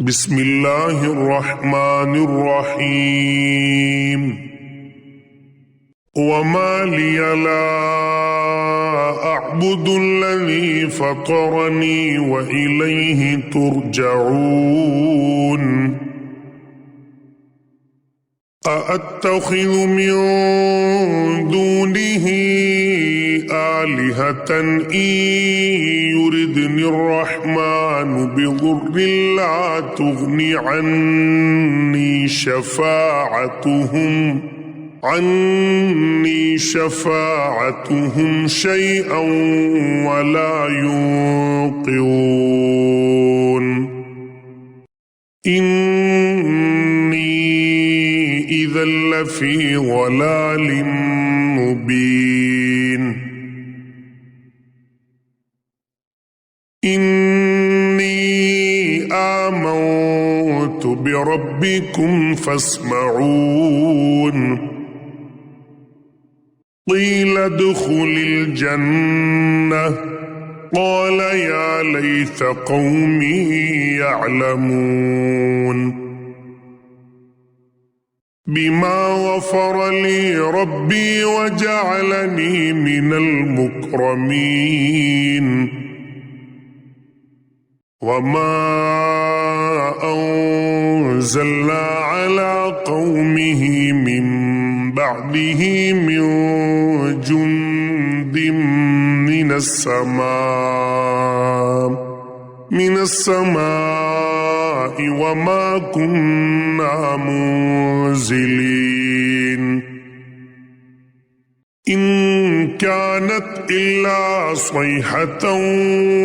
بسم الله الرحمن الرحيم. وما لي لا أعبد الذي فطرني وإليه ترجعون. أأتخذ من دونه آلهة إن يردني الرحمن بضر لا تغن عني شفاعتهم شيئا ولا ينقذون. إني إذا لفي ضلال مبين. إني آمنت بربكم فاسمعون. قيل ادخل الجنة قال يا ليت قومي يعلمون. بما غفر لي ربي وجعلني من المكرمين. وما أنزلنا على قومه من بعده من جند من السماء وما كنا منزلين. إن كانت إلا صيحة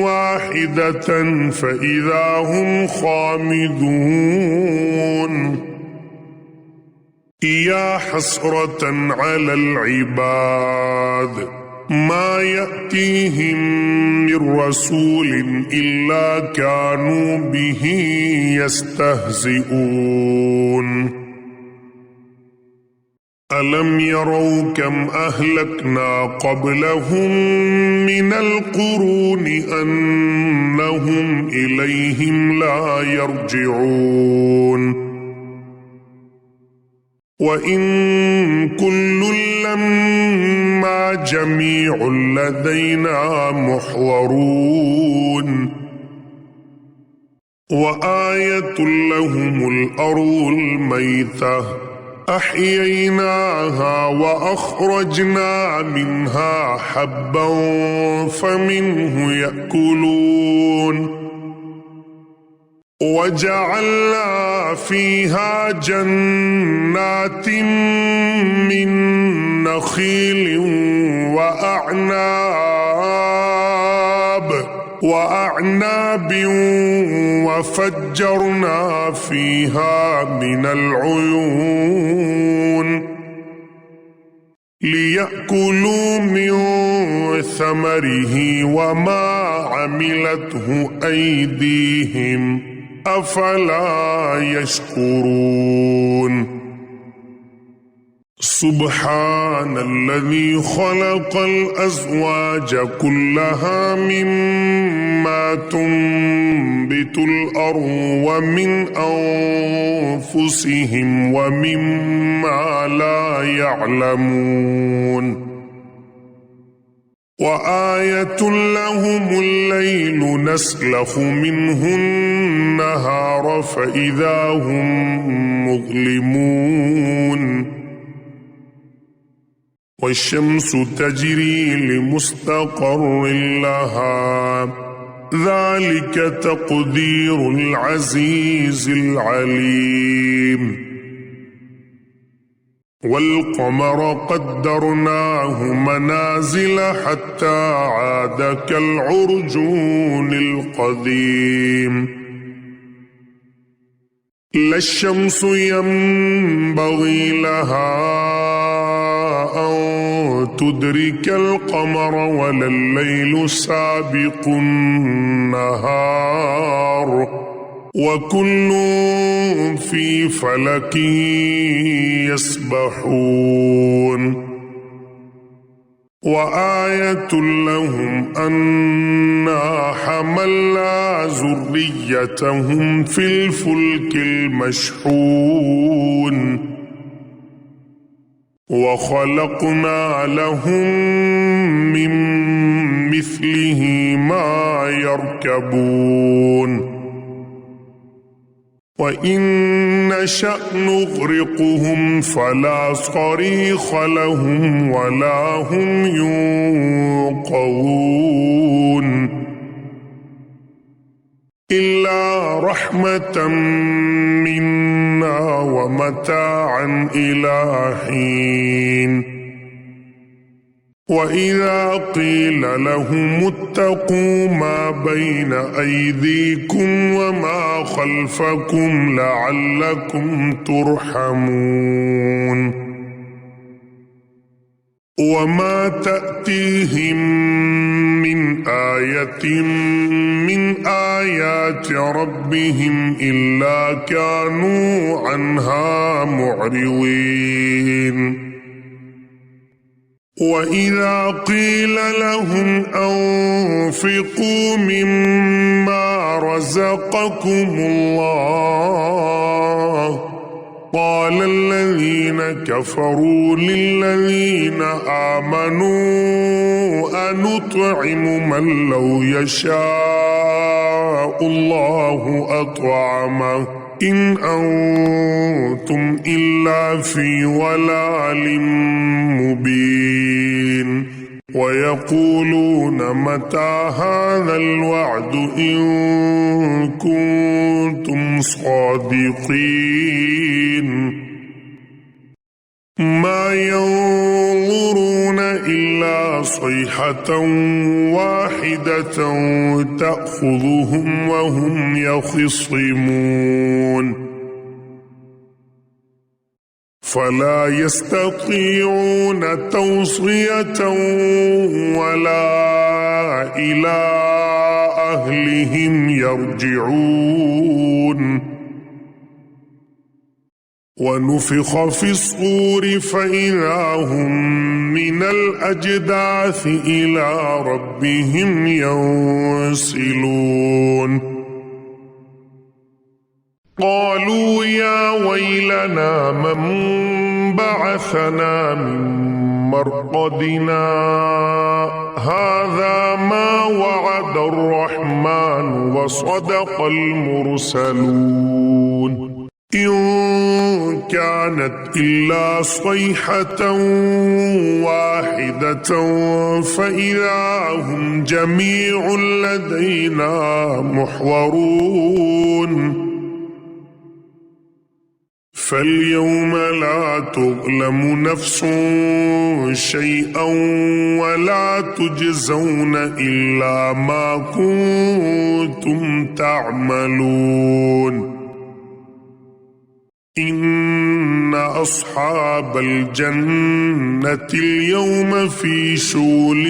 واحدة فإذا هم خامدون. يا حسرة على العباد ما يأتيهم من رسول إلا كانوا به يستهزئون. ألم يروا كم أهلكنا قبلهم من القرون أنهم إليهم لا يرجعون. وإن كل لما جميع لدينا محضرون. وآية لهم الأرض الميتة أحييناها وأخرجنا منها حبا فمنه يأكلون. وجعلنا فيها جنات من نخيل وأعناب وفجرنا فيها من العيون ليأكلوا من ثمره وما عملته أيديهم أفلا يشكرون. سبحان الذي خلق الأزواج كلها مما تنبت الأرض ومن أنفسهم ومما لا يعلمون. وآية لهم الليل نسلخ منه النهار فإذا هم مظلمون. والشمس تجري لمستقر لها ذلك تقدير العزيز العليم. والقمر قدرناه منازل حتى عاد كالعرجون القديم. لا الشمس ينبغي لها أن تدرك القمر ولا الليل سابق النهار وكل في فلك يسبحون. وآية لهم أنا حملنا ذريتهم في الفلك المشحون وخلقنا لهم من مثله ما يركبون وإن نشأ نغرقهم فلا صريخ لهم ولا هم ينقذون إلا رحمة منا ومتاعا إلى حين وإذا قيل لهم اتقوا ما بين أيديكم وما خلفكم لعلكم ترحمون وما تأتيهم من آية من آيات ربهم إلا كانوا عنها معرضين وإذا قيل لهم أنفقوا مما رزقكم الله قال الذين كفروا للذين آمنوا أنطعم من لو يشاء الله أطعمه إن أنتم إلا في ضلال مبين ويقولون متى هذا الوعد إن كنتم صادقين ما ينظرون إلا صيحة واحدة تأخذهم وهم يخصمون فلا يستطيعون توصية ولا إلى أهلهم يرجعون ونفخ في الصور فإذا هم من الأجداث إلى ربهم ينسلون قالوا يا ويلنا من بعثنا من مرقدنا هذا ما وعد الرحمن وصدق المرسلون إن كانت إلا صيحة واحدة فإذا هم جميع لدينا محضرون فاليوم لا تظلم نفس شيئا ولا تجزون إلا ما كنتم تعملون إن أصحاب الجنة اليوم في شغل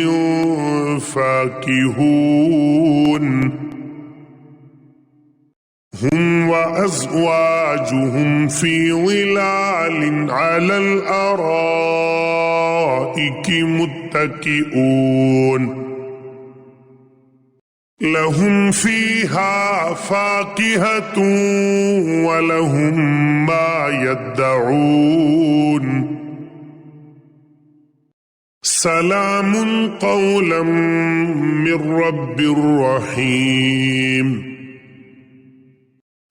فاكهون هم وأزواجهم في ظلال على الأرائك متكئون لهم فيها فاكهة ولهم ما يدعون سلام قولا من رب رحيم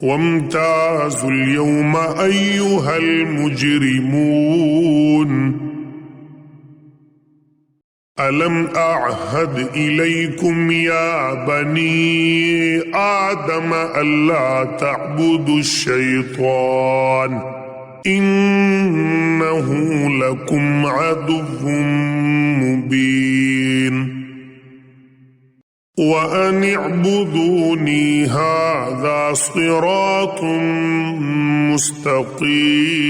وامتازوا اليوم أيها المجرمون ألم أعهد إليكم يا بني آدم ألا تعبدوا الشيطان إنه لكم عدو مبين وأن اعبدوني هذا صراط مستقيم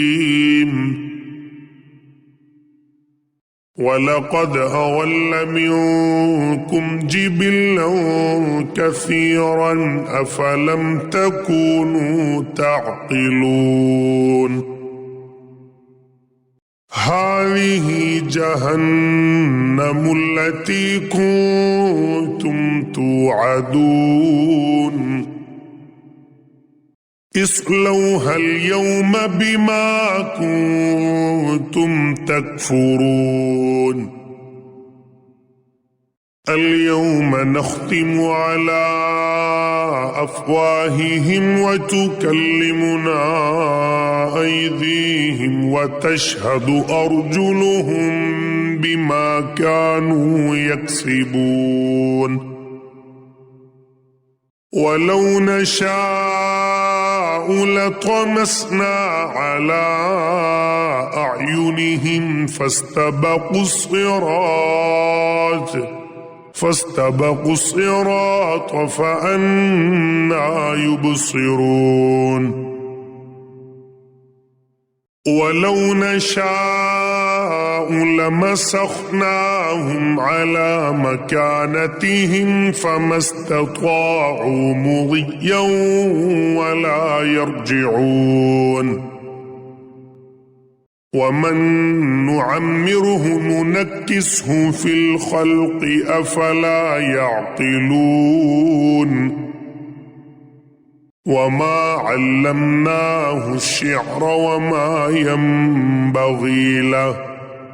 ولقد أضل منكم جبلا كثيرا أفلم تكونوا تعقلون هذه جهنم التي كنتم توعدون اصلوها اليوم بما كنتم تكفرون اليوم نختم على أفواههم وتكلمنا أيديهم وتشهد أرجلهم بما كانوا يكسبون ولو نشاء لطمسنا على أعينهم فاستبقوا الصراط فأنى يبصرون ولو نشاء لمسخناهم على مكانتهم فما استطاعوا مضيا ولا يرجعون ومن نعمره ننكسه في الخلق أفلا يعقلون وما علمناه الشعر وما ينبغي له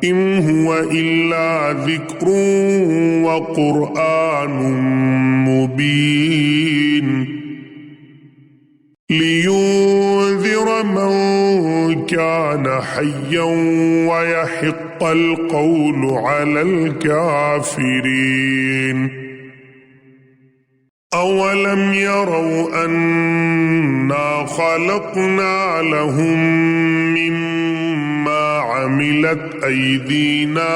إن هو إلا ذكر وقرآن مبين لينذر من كان حيا ويحق القول على الكافرين أولم يروا أنا خلقنا لهم مما عملت أيدينا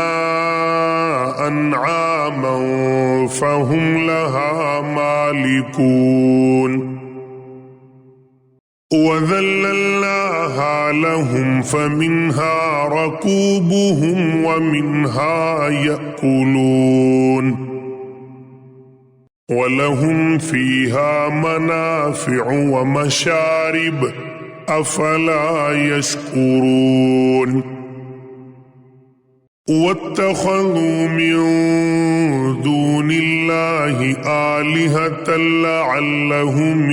أنعاما فهم لها مالكون وذللناها لهم فمنها ركوبهم ومنها يأكلون ولهم فيها منافع ومشارب أفلا يشكرون واتخذوا من دون الله آلهة لعلهم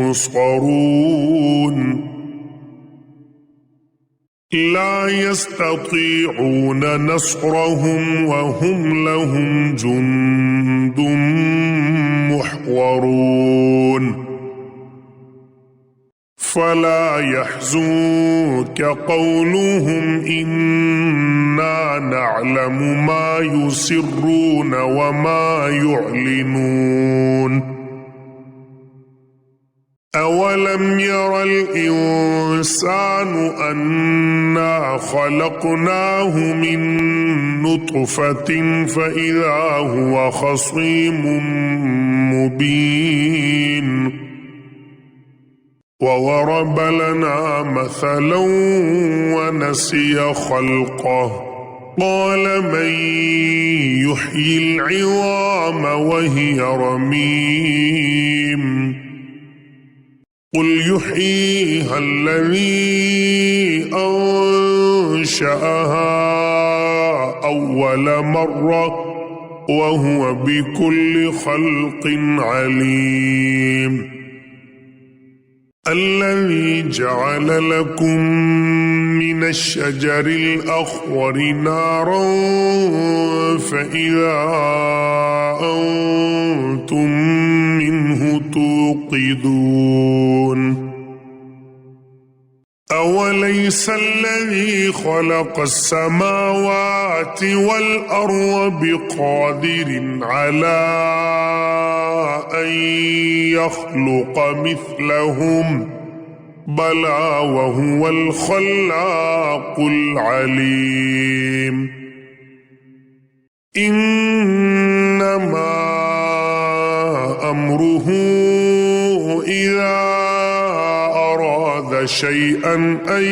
ينصرون لا يستطيعون نصرهم وهم لهم جند محضرون فلا يحزنك قولهم إنا نعلم ما يسرون وما يعلنون أولم ير الإنسان أنا خلقناه من نطفة فإذا هو خصيم مبين وضرب لنا مثلا ونسي خلقه قال من يحيي العظام وهي رميم قل يحييها الذي أنشأها أول مرة وهو بكل خلق عليم الذي جعل لكم من الشجر الأخضر نارا فإذا أنتم منه توقدون أوليس الذي خلق السماوات والأرض بقادر على أن يخلق مثلهم بلى وهو الخلاق العليم إنما أمره إذا أراد شيئا أن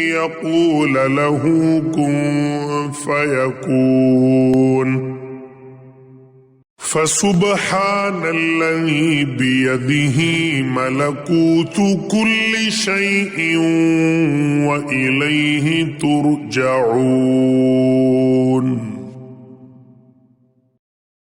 يقول له كن فيكون فسبحان الذي بيده ملكوت كل شيء وإليه ترجعون.